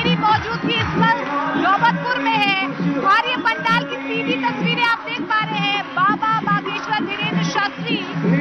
मेरी मौजूदगी इस वक्त नौबतपुर में है और ये पंडाल की सीधी तस्वीरें आप देख पा रहे हैं। बाबा बागेश्वर धीरेन्द्र शास्त्री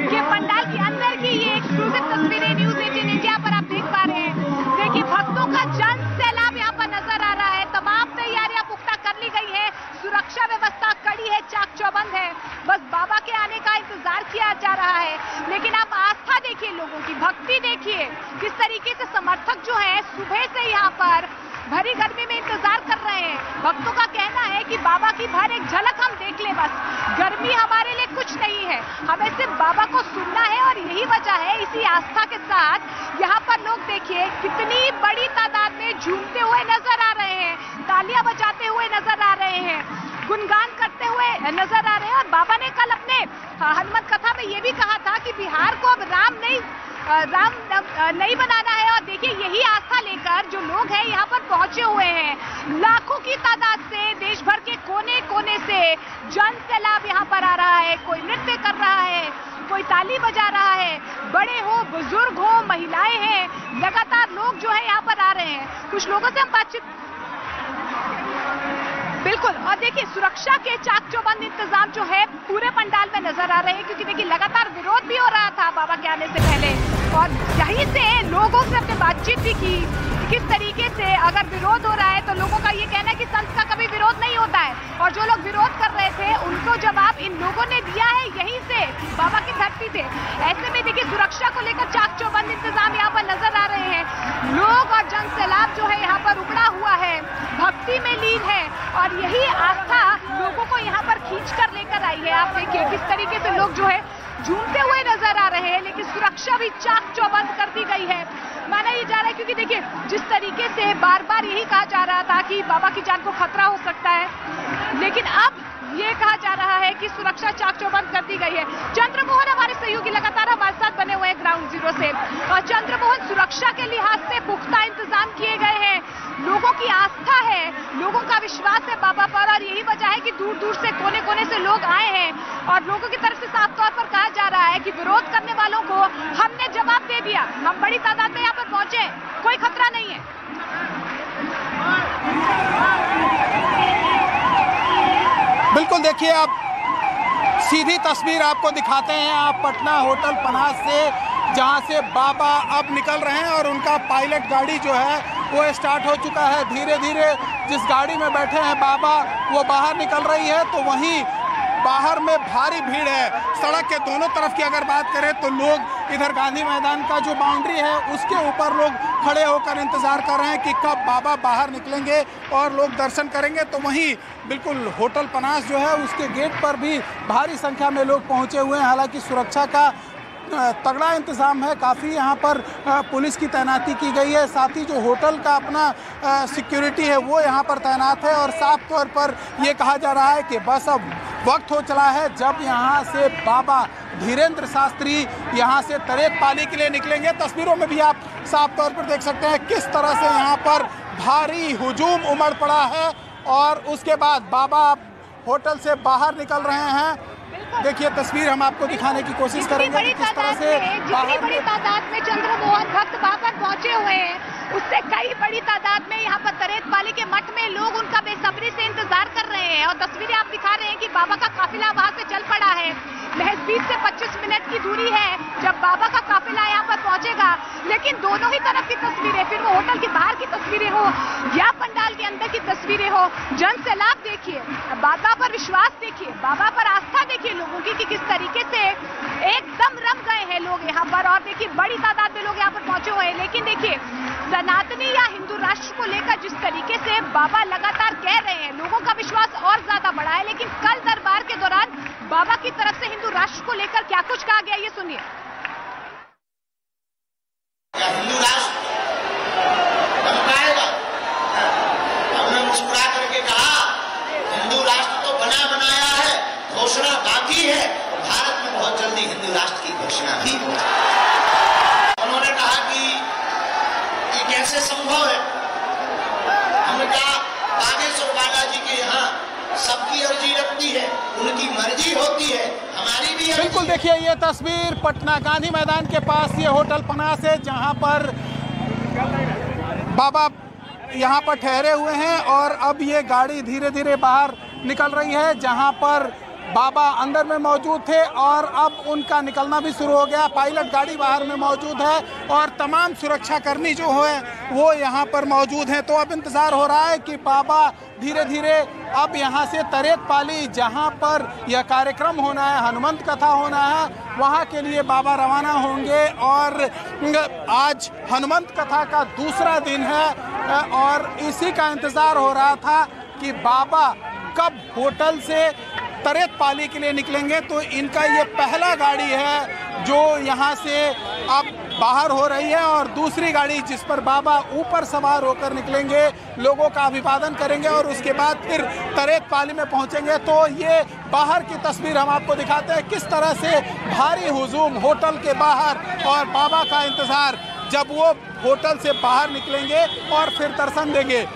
के पंडाल के अंदर की ये एक्सक्लूसिव तस्वीरें न्यूज़ 18 इंडिया पर आप देख पा रहे हैं। देखिए भक्तों का जन सैलाब यहाँ पर नजर आ रहा है। तमाम तैयारियां पुख्ता कर ली गई है, सुरक्षा व्यवस्था कड़ी है, चाक चौबंद है, बस बाबा के आने का इंतजार किया जा रहा है। लेकिन आप आस्था देखिए, लोगों की भक्ति देखिए, किस तरीके से समर्थक जो है सुबह से यहाँ पर भरी गर्मी में इंतजार कर रहे हैं। भक्तों का कहना है कि बाबा की भर एक झलक हम देख ले, बस गर्मी हमारे लिए कुछ नहीं है, हमें सिर्फ बाबा को सुनना है। और यही वजह है, इसी आस्था के साथ यहाँ पर लोग देखिए कितनी बड़ी तादाद में झूमते हुए नजर आ रहे हैं, तालियां बजाते हुए नजर आ रहे हैं, गुणगान करते हुए नजर आ रहे हैं। और बाबा ने कल अपने हनुमत कथा में ये भी कहा था कि बिहार को अब राम नहीं बनाना है। और देखिए यही आस्था लेकर जो लोग हैं यहाँ पर पहुंचे हुए हैं, लाखों की तादाद से देश भर के कोने कोने से जन सैलाब यहाँ पर आ रहा है। कोई नृत्य कर रहा है, कोई ताली बजा रहा है, बड़े हो बुजुर्ग हो महिलाएं हैं, लगातार लोग जो है यहाँ पर आ रहे हैं। कुछ लोगों से हम बातचीत बिल्कुल। और देखिए सुरक्षा के चाक चौबंद इंतजाम जो है पूरे पंडाल में नजर आ रहे हैं, क्योंकि देखिए लगातार विरोध भी हो रहा था बाबा के आने से पहले। और यहीं से लोगों से हमने बातचीत भी की, किस तरीके से अगर विरोध हो रहा है तो लोगों का ये कहना है कि संत का कभी विरोध नहीं होता है। और जो लोग विरोध कर रहे थे उनको जवाब इन लोगों ने दिया है यहीं से, बाबा की धरती से। ऐसे में देखिए सुरक्षा को लेकर चाक चौबंद इंतजाम यहाँ पर नजर आ रहे हैं। लोग और जन सैलाब जो है यहाँ पर उमड़ा हुआ है, भक्ति में लीन है और यही आस्था लोगों को यहाँ पर खींच कर लेकर आई है। आप देखिए किस तरीके से लोग जो है झूमते हुए नजर आ रहे हैं, लेकिन सुरक्षा भी चाक चौबंद कर दी गई है, माना ये जा रहा है। क्योंकि देखिए जिस तरीके से बार बार यही कहा जा रहा था कि बाबा की जान को खतरा हो सकता है, लेकिन अब ये कहा जा रहा है कि सुरक्षा चाक चौबंद कर दी गई है। चंद्रमोहन हमारे सहयोगी लगातार हमारे साथ बने हुए हैं ग्राउंड जीरो से। और चंद्रमोहन, सुरक्षा के लिहाज से पुख्ता इंतजाम किए गए हैं, लोगों की आस्था है, लोगों का विश्वास है बाबा पर, और यही वजह है कि दूर दूर से कोने कोने से लोग आए हैं। और लोगों की तरफ से साफ तौर पर कहा जा रहा है कि विरोध करने वालों को हमने जवाब दे दिया, हम बड़ी तादाद में यहाँ पर पहुंचे, कोई खतरा नहीं है। बिल्कुल, देखिए आप सीधी तस्वीर आपको दिखाते हैं, आप पटना होटल पनास से, जहां से बाबा अब निकल रहे हैं और उनका पायलट गाड़ी जो है वो स्टार्ट हो चुका है। धीरे धीरे जिस गाड़ी में बैठे हैं बाबा वो बाहर निकल रही है, तो वहीं बाहर में भारी भीड़ है। सड़क के दोनों तरफ की अगर बात करें तो लोग इधर गांधी मैदान का जो बाउंड्री है उसके ऊपर लोग खड़े होकर इंतजार कर रहे हैं कि कब बाबा बाहर निकलेंगे और लोग दर्शन करेंगे। तो वहीं बिल्कुल होटल पनास जो है उसके गेट पर भी भारी संख्या में लोग पहुंचे हुए हैं। हालांकि सुरक्षा का तगड़ा इंतजाम है, काफ़ी यहाँ पर पुलिस की तैनाती की गई है, साथ ही जो होटल का अपना सिक्योरिटी है वो यहाँ पर तैनात है। और साफ तौर पर ये कहा जा रहा है कि बस अब वक्त हो चला है जब यहाँ से बाबा धीरेन्द्र शास्त्री यहाँ से तरेत पाली के लिए निकलेंगे। तस्वीरों में भी आप साफ तौर पर देख सकते हैं किस तरह से यहाँ पर भारी हुजूम उमड़ पड़ा है और उसके बाद बाबा होटल से बाहर निकल रहे हैं। देखिए तस्वीर हम आपको दिखाने की कोशिश करेंगे कि किस तरह से जितनी बड़ी तादाद में चंद्रमोहन भक्त वहां पर पहुंचे हुए हैं, उससे कई बड़ी तादाद में यहाँ पर तरेत पाली के मठ में लोग उनका बेसब्री से इंतजार कर रहे हैं। और तस्वीरें आप दिखा रहे हैं कि बाबा का काफिला वहां से चल पड़ा है। महज 20 से 25 मिनट की दूरी है जब बाबा का काफिला यहाँ पर पहुंचेगा। लेकिन दोनों ही तरफ की तस्वीरें, फिर वो होटल के बाहर की तस्वीरें हो या पंडाल के अंदर की तस्वीरें हो, जन सैलाब देखिए, बाबा पर विश्वास देखिए, बाबा पर आस्था देखिए लोगों की कि किस तरीके से एकदम रम गए हैं लोग यहाँ पर। और देखिए बड़ी तादाद में लोग यहाँ पर पहुंचे हुए हैं। लेकिन देखिए सनातनी या हिंदू राष्ट्र को लेकर जिस तरीके से बाबा लगातार कह रहे हैं, लोगों का विश्वास और ज्यादा बढ़ा है। लेकिन कल दरबार के दौरान बाबा की तरफ से हिंदू राष्ट्र को लेकर क्या कुछ कहा गया, ये सुनिए। हिंदू राष्ट्र बनवाएगा, हमने मुस्कुरा करके कहा हिंदू राष्ट्र तो बना बनाया है, घोषणा बाकी है, भारत में बहुत जल्दी हिंदू राष्ट्र की घोषणा भी हो। उन्होंने कहा कि ये कैसे संभव है, हमने कहा बागेश्वर बालाजी के यहाँ सबकी अर्जी रखती है, उनकी मर्जी होती है, हमारी भी। बिल्कुल, देखिए ये तस्वीर पटना गांधी मैदान के पास ये होटल पनास है जहां पर बाबा यहाँ पर ठहरे हुए हैं और अब ये गाड़ी धीरे धीरे बाहर निकल रही है। जहाँ पर बाबा अंदर में मौजूद थे और अब उनका निकलना भी शुरू हो गया। पायलट गाड़ी बाहर में मौजूद है और तमाम सुरक्षाकर्मी जो है वो यहाँ पर मौजूद हैं। तो अब इंतज़ार हो रहा है कि बाबा धीरे धीरे अब यहाँ से तरेतपाली, जहाँ पर यह कार्यक्रम होना है, हनुमंत कथा होना है, वहाँ के लिए बाबा रवाना होंगे। और आज हनुमंत कथा का दूसरा दिन है और इसी का इंतज़ार हो रहा था कि बाबा कब होटल से तरेतपाली के लिए निकलेंगे। तो इनका ये पहला गाड़ी है जो यहाँ से अब बाहर हो रही है और दूसरी गाड़ी जिस पर बाबा ऊपर सवार होकर निकलेंगे, लोगों का अभिवादन करेंगे और उसके बाद फिर तरेतपाली में पहुँचेंगे। तो ये बाहर की तस्वीर हम आपको दिखाते हैं, किस तरह से भारी हुजूम होटल के बाहर और बाबा का इंतज़ार जब वो होटल से बाहर निकलेंगे और फिर दर्शन देंगे।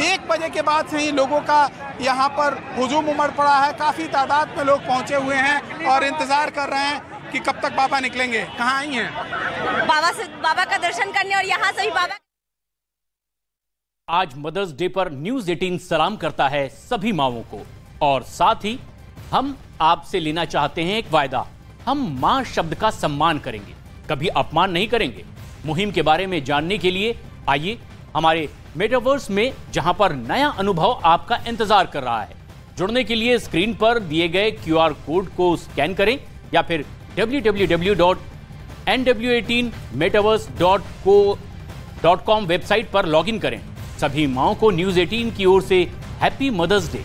1 बजे के बाद से ही लोगों का यहाँ पर हुजूम उमड़ पड़ा है। काफ़ी तादाद में लोग पहुँचे हुए हैं और इंतज़ार कर रहे हैं कि कब तक बाबा निकलेंगे। कहाँ आई हैं? बाबा का दर्शन करने और यहाँ से ही बाबा। आज मदर्स डे पर न्यूज़ 18 सलाम करता है सभी माँओं को और साथ ही हम आपसे लेना चाहते हैं एक वायदा। हम माँ शब्द का सम्मान करेंगे, कभी अपमान नहीं करेंगे। मुहिम के बारे में जानने के लिए आइए हमारे मेटावर्स में, जहां पर नया अनुभव आपका इंतजार कर रहा है। जुड़ने के लिए स्क्रीन पर दिए गए QR कोड को स्कैन करें या फिर www.nw18metaverse.com वेबसाइट पर लॉगिन करें। सभी माँओं को न्यूज़ 18 की ओर से हैप्पी मदर्स डे।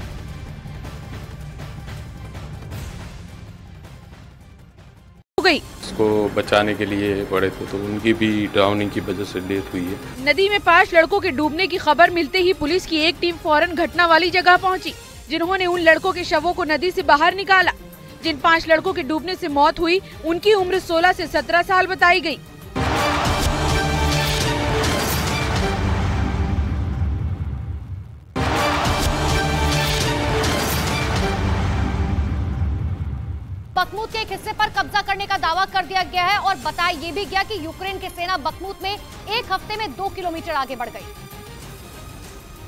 इसको बचाने के लिए पड़े थे तो उनकी भी ड्राउनिंग की वजह से डेथ हुई है। नदी में 5 लड़कों के डूबने की खबर मिलते ही पुलिस की एक टीम फौरन घटना वाली जगह पहुंची, जिन्होंने उन लड़कों के शवों को नदी से बाहर निकाला। जिन 5 लड़कों के डूबने से मौत हुई उनकी उम्र 16 से 17 साल बताई गई। बखमुत के एक हिस्से पर कब्जा करने का दावा कर दिया गया है और बताया ये भी गया कि यूक्रेन की सेना बखमुत में 1 हफ्ते में 2 किलोमीटर आगे बढ़ गई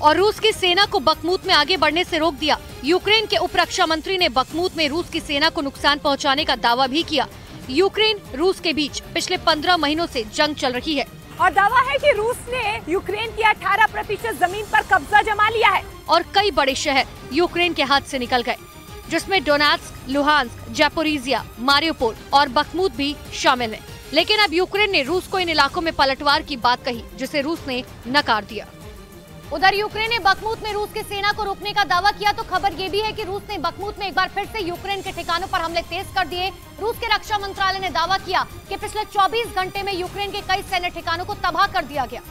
और रूस की सेना को बखमुत में आगे बढ़ने से रोक दिया। यूक्रेन के उप रक्षा मंत्री ने बखमुत में रूस की सेना को नुकसान पहुंचाने का दावा भी किया। यूक्रेन रूस के बीच पिछले 15 महीनों से जंग चल रही है और दावा है कि रूस ने यूक्रेन की 18% जमीन पर कब्जा जमा लिया है और कई बड़े शहर यूक्रेन के हाथ से निकल गए, जिसमें डोनेट्स्क, लुहांस्क, जापोरिजिया, मारियोपोल और बखमुत भी शामिल है। लेकिन अब यूक्रेन ने रूस को इन इलाकों में पलटवार की बात कही, जिसे रूस ने नकार दिया। उधर यूक्रेन ने बखमुत में रूस की सेना को रोकने का दावा किया तो खबर ये भी है कि रूस ने बखमुत में एक बार फिर से यूक्रेन के ठिकानों पर हमले तेज कर दिए। रूस के रक्षा मंत्रालय ने दावा किया कि पिछले 24 घंटे में यूक्रेन के कई सैन्य ठिकानों को तबाह कर दिया गया,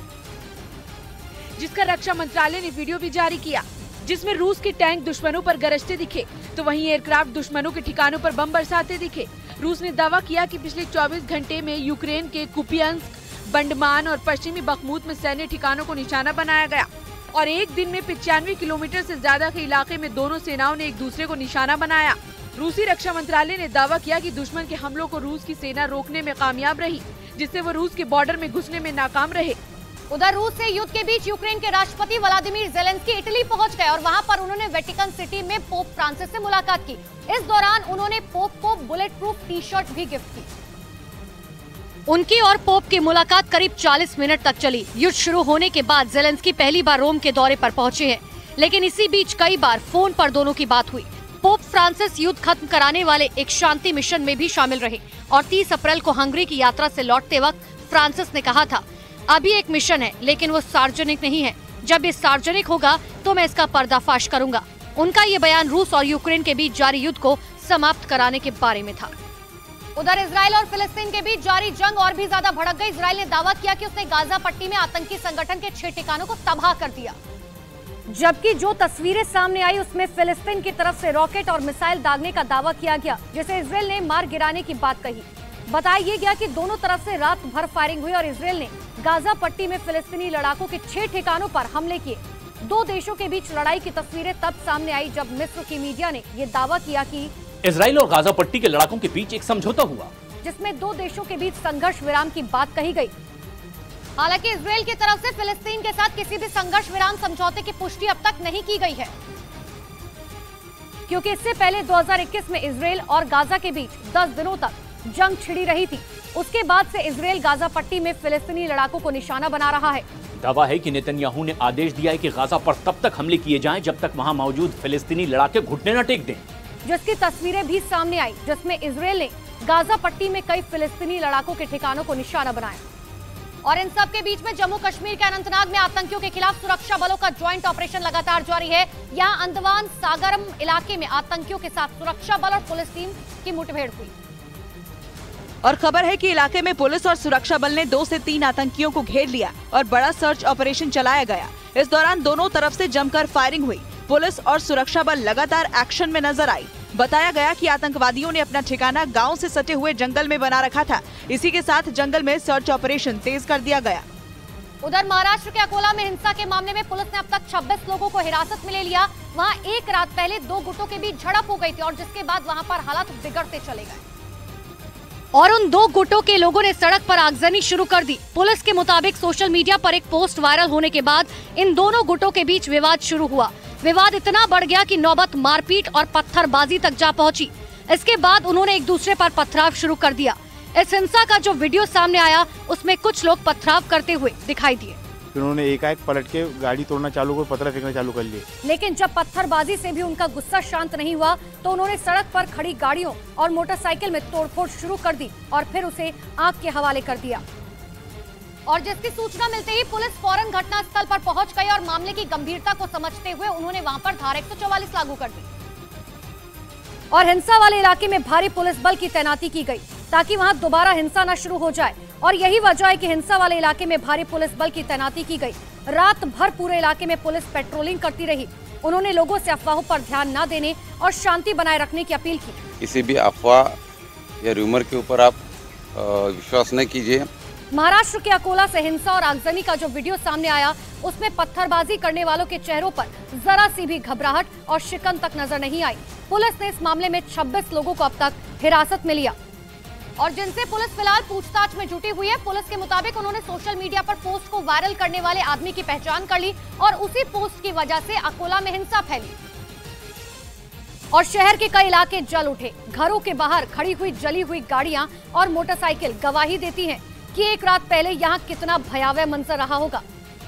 जिसका रक्षा मंत्रालय ने वीडियो भी जारी किया, जिसमें रूस के टैंक दुश्मनों पर गरजते दिखे तो वहीं एयरक्राफ्ट दुश्मनों के ठिकानों पर बम बरसाते दिखे। रूस ने दावा किया कि पिछले 24 घंटे में यूक्रेन के कुपियांस्क, बंडमान और पश्चिमी बखमुत में सैन्य ठिकानों को निशाना बनाया गया और एक दिन में 95 किलोमीटर से ज्यादा के इलाके में दोनों सेनाओं ने एक दूसरे को निशाना बनाया। रूसी रक्षा मंत्रालय ने दावा किया कि दुश्मन के हमलों को रूस की सेना रोकने में कामयाब रही, जिससे वो रूस के बॉर्डर में घुसने में नाकाम रहे। उधर रूस से युद्ध के बीच यूक्रेन के राष्ट्रपति व्लादिमीर जेलेंस्की इटली पहुंच गए और वहां पर उन्होंने वेटिकन सिटी में पोप फ्रांसिस से मुलाकात की। इस दौरान उन्होंने पोप को बुलेट प्रूफ टी-शर्ट भी गिफ्ट की। उनकी और पोप की मुलाकात करीब 40 मिनट तक चली। युद्ध शुरू होने के बाद जेलेंस्की पहली बार रोम के दौरे पर पहुंचे हैं, लेकिन इसी बीच कई बार फोन पर दोनों की बात हुई। पोप फ्रांसिस युद्ध खत्म कराने वाले एक शांति मिशन में भी शामिल रहे और 30 अप्रैल को हंगरी की यात्रा से लौटते वक्त फ्रांसिस ने कहा था, अभी एक मिशन है लेकिन वो सार्वजनिक नहीं है, जब ये सार्वजनिक होगा तो मैं इसका पर्दाफाश करूंगा। उनका ये बयान रूस और यूक्रेन के बीच जारी युद्ध को समाप्त कराने के बारे में था। उधर इजराइल और फिलिस्तीन के बीच जारी जंग और भी ज्यादा भड़क गई। इजराइल ने दावा किया कि उसने गाजा पट्टी में आतंकी संगठन के 6 ठिकानों को तबाह कर दिया, जबकि जो तस्वीरें सामने आई उसमें फिलिस्तीन की तरफ से रॉकेट और मिसाइल दागने का दावा किया गया, जिसे इजराइल ने मार गिराने की बात कही। बताया गया कि दोनों तरफ से रात भर फायरिंग हुई और इजराइल ने गाजा पट्टी में फिलिस्तीनी लड़ाकों के 6 ठिकानों पर हमले किए। 2 देशों के बीच लड़ाई की तस्वीरें तब सामने आई जब मिस्र की मीडिया ने यह दावा किया कि इजराइल और गाजा पट्टी के लड़ाकों के बीच एक समझौता हुआ, जिसमें 2 देशों के बीच संघर्ष विराम की बात कही गई। हालांकि इजरायल की तरफ से फिलिस्तीन के साथ किसी भी संघर्ष विराम समझौते की पुष्टि अब तक नहीं की गई है, क्योंकि इससे पहले 2021 में इजरायल और गाजा के बीच 10 दिनों तक जंग छिड़ी रही थी। उसके बाद से इजरायल गाजा पट्टी में फिलिस्तीनी लड़ाकों को निशाना बना रहा है। दावा है कि नेतन्याहू ने आदेश दिया है कि गाजा पर तब तक हमले किए जाएं जब तक वहां मौजूद फिलिस्तीनी लड़ाके घुटने न टेक दें, जिसकी तस्वीरें भी सामने आई, जिसमें इजरायल ने गाजा पट्टी में कई फिलिस्तीनी लड़ाकों के ठिकानों को निशाना बनाया। और इन सब के बीच में जम्मू कश्मीर के अनंतनाग में आतंकियों के खिलाफ सुरक्षा बलों का ज्वाइंट ऑपरेशन लगातार जारी है। यहाँ अंडमान सागरम इलाके में आतंकियों के साथ सुरक्षा बल और पुलिस टीम की मुठभेड़ हुई। और खबर है कि इलाके में पुलिस और सुरक्षा बल ने 2 से 3 आतंकियों को घेर लिया और बड़ा सर्च ऑपरेशन चलाया गया। इस दौरान दोनों तरफ से जमकर फायरिंग हुई। पुलिस और सुरक्षा बल लगातार एक्शन में नजर आई। बताया गया कि आतंकवादियों ने अपना ठिकाना गांव से सटे हुए जंगल में बना रखा था। इसी के साथ जंगल में सर्च ऑपरेशन तेज कर दिया गया। उधर महाराष्ट्र के अकोला में हिंसा के मामले में पुलिस ने अब तक 26 लोगों को हिरासत में ले लिया। वहां एक रात पहले 2 गुटों के बीच झड़प हो गई थी और जिसके बाद वहां पर हालात बिगड़ते चले गए और उन 2 गुटों के लोगों ने सड़क पर आगजनी शुरू कर दी। पुलिस के मुताबिक सोशल मीडिया पर एक पोस्ट वायरल होने के बाद इन दोनों गुटों के बीच विवाद शुरू हुआ। विवाद इतना बढ़ गया कि नौबत मारपीट और पत्थरबाजी तक जा पहुंची। इसके बाद उन्होंने एक दूसरे पर पथराव शुरू कर दिया। इस हिंसा का जो वीडियो सामने आया उसमें कुछ लोग पथराव करते हुए दिखाई दिए। उन्होंने एकाएक पलट के गाड़ी तोड़ना चालू कर, पत्थर फेंकना चालू कर लिए। लेकिन जब पत्थरबाजी से भी उनका गुस्सा शांत नहीं हुआ तो उन्होंने सड़क पर खड़ी गाड़ियों और मोटरसाइकिल में तोड़फोड़ शुरू कर दी और फिर उसे आग के हवाले कर दिया। और जिसकी सूचना मिलते ही पुलिस फौरन घटनास्थल पर पहुंच गई और मामले की गंभीरता को समझते हुए उन्होंने वहां पर धारा 144 लागू कर दी और हिंसा वाले इलाके में भारी पुलिस बल की तैनाती की गई ताकि वहां दोबारा हिंसा न शुरू हो जाए। और यही वजह है कि हिंसा वाले इलाके में भारी पुलिस बल की तैनाती की गई। रात भर पूरे इलाके में पुलिस पेट्रोलिंग करती रही। उन्होंने लोगों से अफवाहों पर ध्यान न देने और शांति बनाए रखने की अपील की। किसी भी अफवाह या रूमर के ऊपर आप विश्वास न कीजिए। महाराष्ट्र के अकोला से हिंसा और आगजनी का जो वीडियो सामने आया उसमें पत्थरबाजी करने वालों के चेहरों पर जरा सी भी घबराहट और शिकन तक नजर नहीं आई। पुलिस ने इस मामले में 26 लोगों को अब तक हिरासत में लिया और जिनसे पुलिस फिलहाल पूछताछ में जुटी हुई है। पुलिस के मुताबिक उन्होंने सोशल मीडिया पर पोस्ट को वायरल करने वाले आदमी की पहचान कर ली और उसी पोस्ट की वजह से अकोला में हिंसा फैली और शहर के कई इलाके जल उठे। घरों के बाहर खड़ी हुई जली हुई गाड़ियां और मोटरसाइकिल गवाही देती हैं कि एक रात पहले यहाँ कितना भयावह मंजर रहा होगा।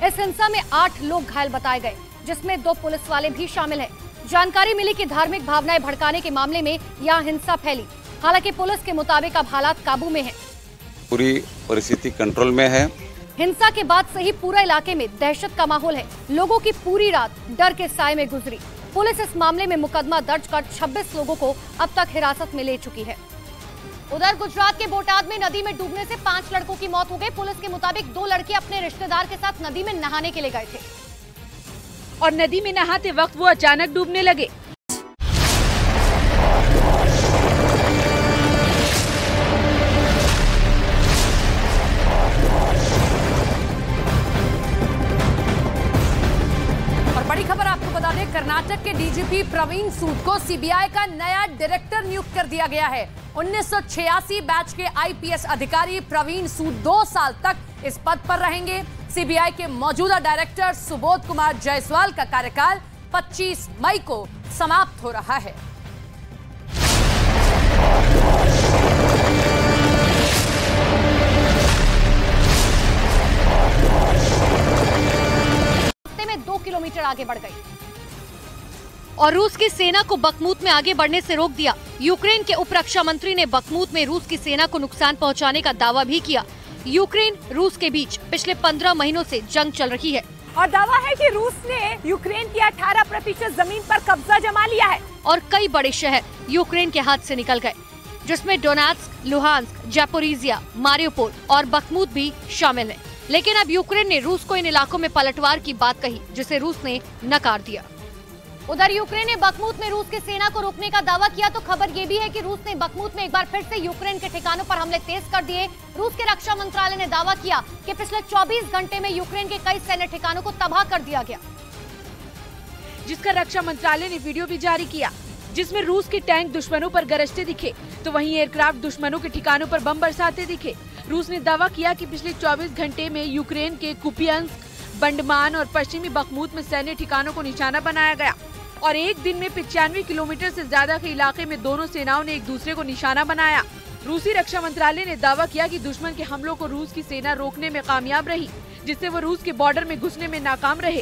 इस हिंसा में 8 लोग घायल बताए गए, जिसमें 2 पुलिस वाले भी शामिल हैं। जानकारी मिली कि धार्मिक भावनाएं भड़काने के मामले में यहाँ हिंसा फैली। हालांकि पुलिस के मुताबिक अब हालात काबू में हैं। पूरी परिस्थिति कंट्रोल में है। हिंसा के बाद से ही पूरे इलाके में दहशत का माहौल है। लोगों की पूरी रात डर के साए में गुजरी। पुलिस इस मामले में मुकदमा दर्ज कर 26 लोगों को अब तक हिरासत में ले चुकी है। उधर गुजरात के बोटाद में नदी में डूबने से 5 लड़कों की मौत हो गई। पुलिस के मुताबिक 2 लड़के अपने रिश्तेदार के साथ नदी में नहाने के लिए गए थे और नदी में नहाते वक्त वो अचानक डूबने लगे। कर्नाटक के डीजीपी प्रवीण सूद को सीबीआई का नया डायरेक्टर नियुक्त कर दिया गया है। 1986 बैच के आईपीएस अधिकारी प्रवीण सूद 2 साल तक इस पद पर रहेंगे। सीबीआई के मौजूदा डायरेक्टर सुबोध कुमार जायसवाल का कार्यकाल 25 मई को समाप्त हो रहा है। में 2 किलोमीटर आगे बढ़ गई और रूस की सेना को बखमूत में आगे बढ़ने से रोक दिया। यूक्रेन के उप रक्षा मंत्री ने बखमूत में रूस की सेना को नुकसान पहुंचाने का दावा भी किया। यूक्रेन रूस के बीच पिछले 15 महीनों से जंग चल रही है और दावा है कि रूस ने यूक्रेन की 18% जमीन पर कब्जा जमा लिया है और कई बड़े शहर यूक्रेन के हाथ से निकल गए, जिसमें डोनेट्स्क, लुहांस्क, जापोरिजिया, मारियोपोल और बखमूत भी शामिल हैं। लेकिन अब यूक्रेन ने रूस को इन इलाकों में पलटवार की बात कही, जिसे रूस ने नकार दिया। उधर यूक्रेन ने बखमूत में रूस की सेना को रोकने का दावा किया तो खबर ये भी है कि रूस ने बखमूत में एक बार फिर से यूक्रेन के ठिकानों पर हमले तेज कर दिए। रूस के रक्षा मंत्रालय ने दावा किया कि पिछले 24 घंटे में यूक्रेन के कई सैन्य ठिकानों को तबाह कर दिया गया, जिसका रक्षा मंत्रालय ने वीडियो भी जारी किया, जिसमें रूस के टैंक दुश्मनों पर गरजते दिखे तो वहीं एयरक्राफ्ट दुश्मनों के ठिकानों पर बम बरसाते दिखे। रूस ने दावा किया कि पिछले 24 घंटे में यूक्रेन के कुपियांस्क, बंडमान और पश्चिमी बखमूत में सैन्य ठिकानों को निशाना बनाया गया और एक दिन में 95 किलोमीटर से ज्यादा के इलाके में दोनों सेनाओं ने एक दूसरे को निशाना बनाया। रूसी रक्षा मंत्रालय ने दावा किया कि दुश्मन के हमलों को रूस की सेना रोकने में कामयाब रही, जिससे वो रूस के बॉर्डर में घुसने में नाकाम रहे।